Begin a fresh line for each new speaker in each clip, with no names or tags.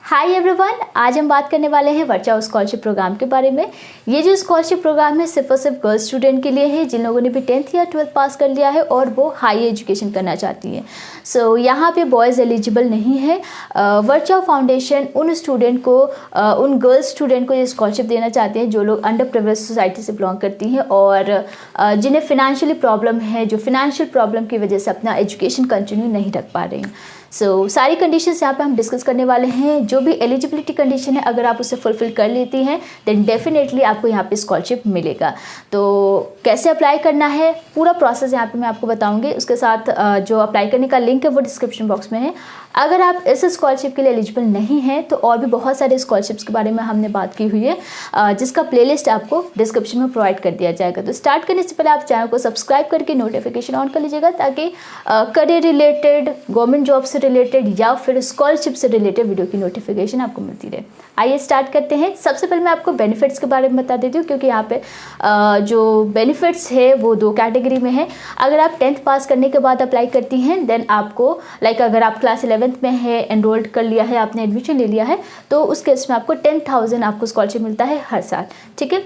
Hi everyone, आज हम बात करने वाले हैं वर्चा स्कॉलरशिप प्रोग्राम के बारे में। ये जो स्कॉलरशिप प्रोग्राम है सिर्फ और सिर्फ गर्ल्स स्टूडेंट के लिए है जिन लोगों ने भी 10th या 12th पास कर लिया है और वो हाई एजुकेशन करना चाहती हैं। सो यहाँ पे बॉयज़ एलिजिबल नहीं है। वर्चा फाउंडेशन उन स्टूडेंट को उन गर्ल्स स्टूडेंट को ये स्कॉलरशिप देना चाहते हैं जो लोग अंडर प्रिविलेज सोसाइटी से बिलोंग करती हैं और जिन्हें फिनेंशियली प्रॉब्लम है, जो फिनेंशियल प्रॉब्लम की वजह से अपना एजुकेशन कंटिन्यू नहीं रख पा रहे हैं। सारी कंडीशंस यहाँ पे हम डिस्कस करने वाले हैं। जो भी एलिजिबिलिटी कंडीशन है, अगर आप उसे फुलफिल कर लेती हैं देन डेफिनेटली आपको यहाँ पे स्कॉलरशिप मिलेगा। तो कैसे अप्लाई करना है, पूरा प्रोसेस यहाँ पे मैं आपको बताऊंगी। उसके साथ जो अप्लाई करने का लिंक है वो डिस्क्रिप्शन बॉक्स में है। अगर आप इस स्कॉलरशिप के लिए एलिजिबल नहीं हैं तो और भी बहुत सारे स्कॉलरशिप्स के बारे में हमने बात की हुई है जिसका प्लेलिस्ट आपको डिस्क्रिप्शन में प्रोवाइड कर दिया जाएगा। तो स्टार्ट करने से पहले आप चैनल को सब्सक्राइब करके नोटिफिकेशन ऑन कर लीजिएगा ताकि करियर रिलेटेड, गवर्नमेंट जॉब से रिलेटेड या फिर स्कॉलरशिप से रिलेटेड वीडियो की नोटिफिकेशन आपको मिलती रहे। आइए स्टार्ट करते हैं। सबसे पहले मैं आपको बेनिफिट्स के बारे में बता देती हूँ क्योंकि यहाँ पे जो बेनिफिट्स है वो 2 कैटेगरी में है। अगर आप 10th पास करने के बाद अप्लाई करती हैं देन आपको अगर आप क्लास 11th में है, एनरोल्ड कर लिया है, आपने एडमिशन ले लिया है तो उस केस में आपको 10,000 आपको स्कॉलरशिप मिलता है हर साल, ठीक है,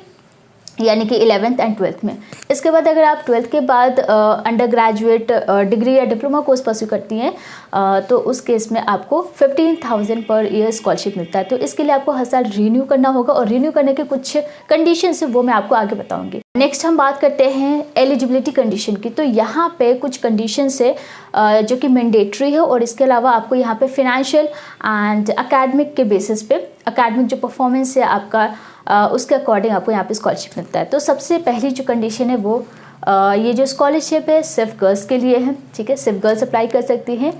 यानी कि 11th एंड 12th में। इसके बाद अगर आप 12th के बाद अंडर ग्रेजुएट डिग्री या डिप्लोमा कोर्स परस्यू करती हैं तो उस केस में आपको 15,000 पर ईयर स्कॉलरशिप मिलता है। तो इसके लिए आपको हर साल रीन्यू करना होगा और रीन्यू करने के कुछ कंडीशंस है वो मैं आपको आगे बताऊंगी। नेक्स्ट हम बात करते हैं एलिजिबिलिटी कंडीशन की। तो यहाँ पे कुछ कंडीशंस है जो कि मैंडेटरी है और इसके अलावा आपको यहाँ पे फिनेंशियल एंड एकेडमिक के बेसिस पे, एकेडमिक जो परफॉर्मेंस है आपका उसके अकॉर्डिंग आपको यहाँ पे स्कॉलरशिप मिलता है। तो सबसे पहली जो कंडीशन है वो ये जो स्कॉलरशिप है सिर्फ गर्ल्स के लिए है, ठीक है, सिर्फ गर्ल्स अप्लाई कर सकती हैं।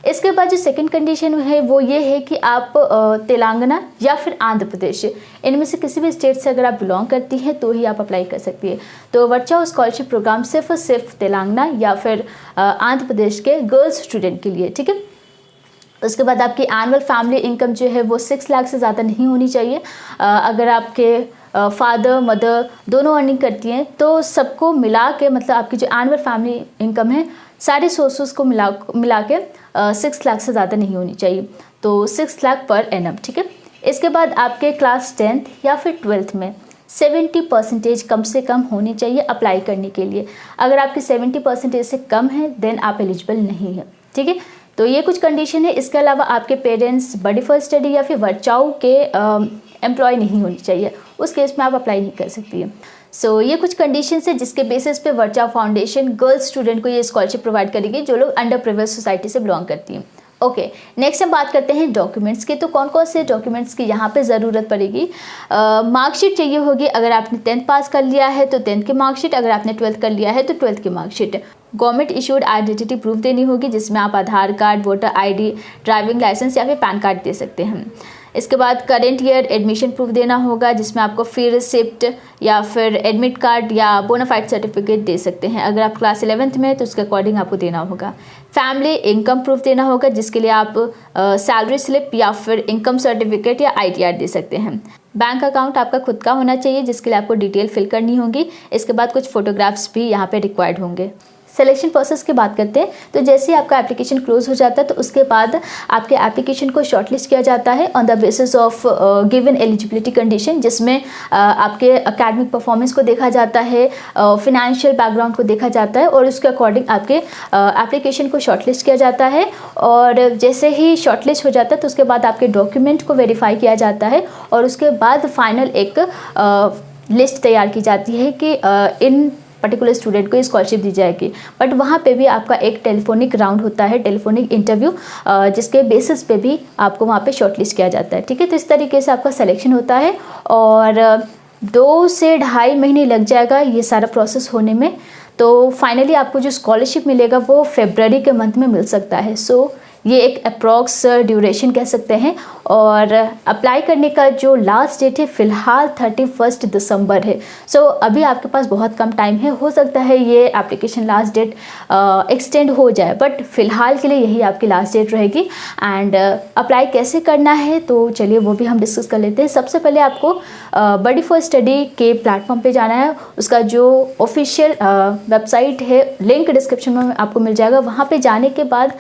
इसके बाद जो सेकंड कंडीशन है वो ये है कि आप तेलंगाना या फिर आंध्र प्रदेश, इनमें से किसी भी स्टेट से अगर आप बिलोंग करती हैं तो ही आप अप्लाई कर सकती है। तो वर्चा स्कॉलरशिप प्रोग्राम सिर्फ और सिर्फ तेलंगाना या फिर आंध्र प्रदेश के गर्ल्स स्टूडेंट के लिए, ठीक है। उसके बाद आपकी एनुअल फैमिली इनकम जो है वो 6 लाख से ज़्यादा नहीं होनी चाहिए। अगर आपके फादर मदर दोनों अर्निंग करती हैं तो सबको मिला के, मतलब आपकी जो एनुअल फैमिली इनकम है सारे सोर्सेस को मिला के 6 लाख से ज़्यादा नहीं होनी चाहिए। तो 6 लाख पर एनम, ठीक है। इसके बाद आपके क्लास 10th या फिर 12th में 70% कम से कम होनी चाहिए अप्लाई करने के लिए। अगर आपकी 70% से कम है देन आप एलिजिबल नहीं है, ठीक है। तो ये कुछ कंडीशन है। इसके अलावा आपके पेरेंट्स बडी फॉर स्टडी या फिर वर्चाऊ के एम्प्लॉय नहीं होनी चाहिए, उस केस में आप अप्लाई नहीं कर सकती है। ये कुछ कंडीशंस है जिसके बेसिस पे वर्चा फाउंडेशन गर्ल्स स्टूडेंट को ये स्कॉलरशिप प्रोवाइड करेगी जो लोग अंडर प्रिविलेज सोसाइटी से बिलोंग करती हैं। ओके, नेक्स्ट हम बात करते हैं डॉक्यूमेंट्स की। तो कौन कौन से डॉक्यूमेंट्स की यहाँ पे ज़रूरत पड़ेगी। मार्कशीट चाहिए होगी। अगर आपने 10th पास कर लिया है तो 10th की मार्कशीट, अगर आपने 12th कर लिया है तो 12th की marksheet. Government issued identity proof देनी होगी जिसमें आप Aadhaar card, voter ID, driving licence या फिर पैन कार्ड दे सकते हैं। इसके बाद करेंट ईयर एडमिशन प्रूफ देना होगा जिसमें आपको फी रिसिप्ट या फिर एडमिट कार्ड या बोनाफाइड सर्टिफिकेट दे सकते हैं। अगर आप क्लास 11th में तो उसके अकॉर्डिंग आपको देना होगा। फैमिली इनकम प्रूफ देना होगा जिसके लिए आप सैलरी स्लिप या फिर इनकम सर्टिफिकेट या ITR दे सकते हैं। बैंक अकाउंट आपका खुद का होना चाहिए जिसके लिए आपको डिटेल फिल करनी होगी। इसके बाद कुछ फोटोग्राफ्स भी यहाँ पे रिक्वायर्ड होंगे। सिलेक्शन प्रोसेस की बात करते हैं तो जैसे ही आपका एप्लीकेशन क्लोज हो जाता है तो उसके बाद आपके एप्लीकेशन को शॉर्टलिस्ट किया जाता है on the basis of given eligibility condition, जिसमें आपके एकेडमिक परफॉर्मेंस को देखा जाता है, फिनेंशियल बैकग्राउंड को देखा जाता है और उसके अकॉर्डिंग आपके एप्लीकेशन को शॉर्टलिस्ट किया जाता है। और जैसे ही शॉर्टलिस्ट हो जाता है तो उसके बाद आपके डॉक्यूमेंट को वेरीफाई किया जाता है और उसके बाद फाइनल एक लिस्ट तैयार की जाती है कि इन पर्टिकुलर स्टूडेंट को स्कॉलरशिप दी जाएगी। बट वहाँ पे भी आपका एक टेलीफोनिक राउंड होता है, टेलीफोनिक इंटरव्यू, जिसके बेसिस पे भी आपको वहाँ पे शॉर्टलिस्ट किया जाता है, ठीक है। तो इस तरीके से आपका सिलेक्शन होता है और 2 से 2.5 महीने लग जाएगा ये सारा प्रोसेस होने में। तो फाइनली आपको जो स्कॉलरशिप मिलेगा वो फरवरी के मंथ में मिल सकता है। ये एक अप्रॉक्स ड्यूरेशन कह सकते हैं। और अप्लाई करने का जो लास्ट डेट है फ़िलहाल 31 दिसंबर है। अभी आपके पास बहुत कम टाइम है, हो सकता है ये एप्लीकेशन लास्ट डेट एक्सटेंड हो जाए बट फ़िलहाल के लिए यही आपकी लास्ट डेट रहेगी। एंड अप्लाई कैसे करना है तो चलिए वो भी हम डिस्कस कर लेते हैं। सबसे पहले आपको बडी फॉर स्टडी के प्लेटफॉर्म पे जाना है। उसका जो ऑफिशियल वेबसाइट है लिंक डिस्क्रिप्शन में आपको मिल जाएगा। वहाँ पे जाने के बाद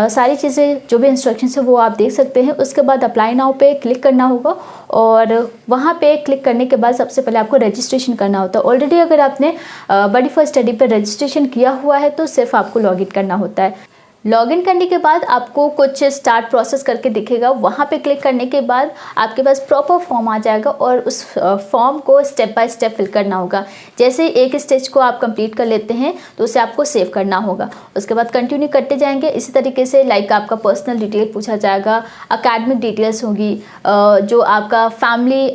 सारी चीज़ें जो भी इंस्ट्रक्शंस है वो आप देख सकते हैं। उसके बाद अप्लाई नाउ पे क्लिक करना होगा और वहाँ पे क्लिक करने के बाद सबसे पहले आपको रजिस्ट्रेशन करना होता है। ऑलरेडी अगर आपने बडी फर्स्ट स्टडी पे रजिस्ट्रेशन किया हुआ है तो सिर्फ आपको लॉगिन करना होता है। लॉगिन करने के बाद आपको कुछ स्टार्ट प्रोसेस करके दिखेगा, वहाँ पे क्लिक करने के बाद आपके पास प्रॉपर फॉर्म आ जाएगा और उस फॉर्म को स्टेप बाय स्टेप फिल करना होगा। जैसे एक स्टेज को आप कंप्लीट कर लेते हैं तो उसे आपको सेव करना होगा। उसके बाद कंटिन्यू करते जाएंगे इसी तरीके से। लाइक आपका पर्सनल डिटेल पूछा जाएगा, अकेडमिक डिटेल्स होगी, जो आपका फैमिली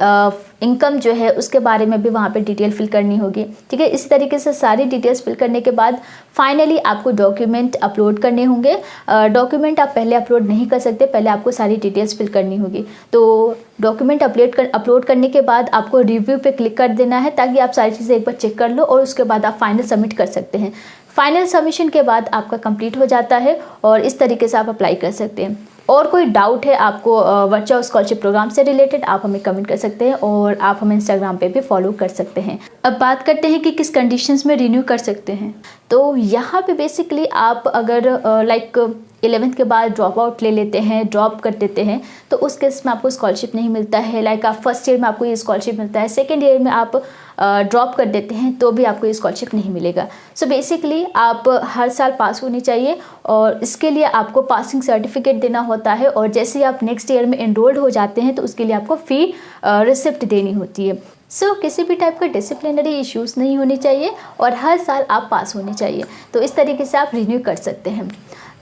इनकम जो है उसके बारे में भी वहाँ पे डिटेल फिल करनी होगी। ठीक है, इसी तरीके से सारी डिटेल्स फिल करने के बाद फाइनली आपको डॉक्यूमेंट अपलोड करने होंगे। डॉक्यूमेंट आप पहले अपलोड नहीं कर सकते, पहले आपको सारी डिटेल्स फिल करनी होगी। तो डॉक्यूमेंट अपलोड करने के बाद आपको रिव्यू पे क्लिक कर देना है ताकि आप सारी चीज़ें एक बार चेक कर लो और उसके बाद आप फाइनल सबमिट कर सकते हैं। फाइनल सबमिशन के बाद आपका कंप्लीट हो जाता है और इस तरीके से आप अप्लाई कर सकते हैं। और कोई डाउट है आपको वर्चा स्कॉलरशिप प्रोग्राम से रिलेटेड, आप हमें कमेंट कर सकते हैं और आप हमें इंस्टाग्राम पे भी फॉलो कर सकते हैं। अब बात करते हैं कि किस कंडीशंस में रिन्यू कर सकते हैं। तो यहाँ पे बेसिकली आप अगर लाइक 11th के बाद ड्रॉप आउट ले लेते हैं, ड्रॉप कर देते हैं, तो उस केस में आपको स्कॉलरशिप नहीं मिलता है। लाइक आप फर्स्ट ईयर में आपको ये स्कॉलरशिप मिलता है, सेकेंड ईयर में आप ड्रॉप कर देते हैं तो भी आपको ये स्कॉलरशिप नहीं मिलेगा। सो बेसिकली आप हर साल पास होनी चाहिए और इसके लिए आपको पासिंग सर्टिफिकेट देना होता है और जैसे ही आप नेक्स्ट ईयर में एनरोल्ड हो जाते हैं तो उसके लिए आपको फ़ी रिसिप्ट देनी होती है। सो किसी भी टाइप का डिसिप्लिनरी इश्यूज़ नहीं होने चाहिए और हर साल आप पास होने चाहिए। तो इस तरीके से आप रिन्यू कर सकते हैं।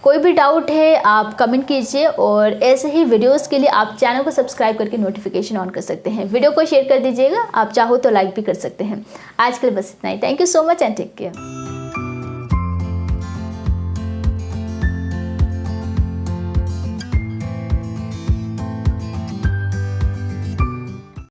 कोई भी डाउट है आप कमेंट कीजिए और ऐसे ही वीडियोस के लिए आप चैनल को सब्सक्राइब करके नोटिफिकेशन ऑन कर सकते हैं। वीडियो को शेयर कर दीजिएगा, आप चाहो तो लाइक भी कर सकते हैं। आज के लिए बस इतना ही। Thank you so much and take care.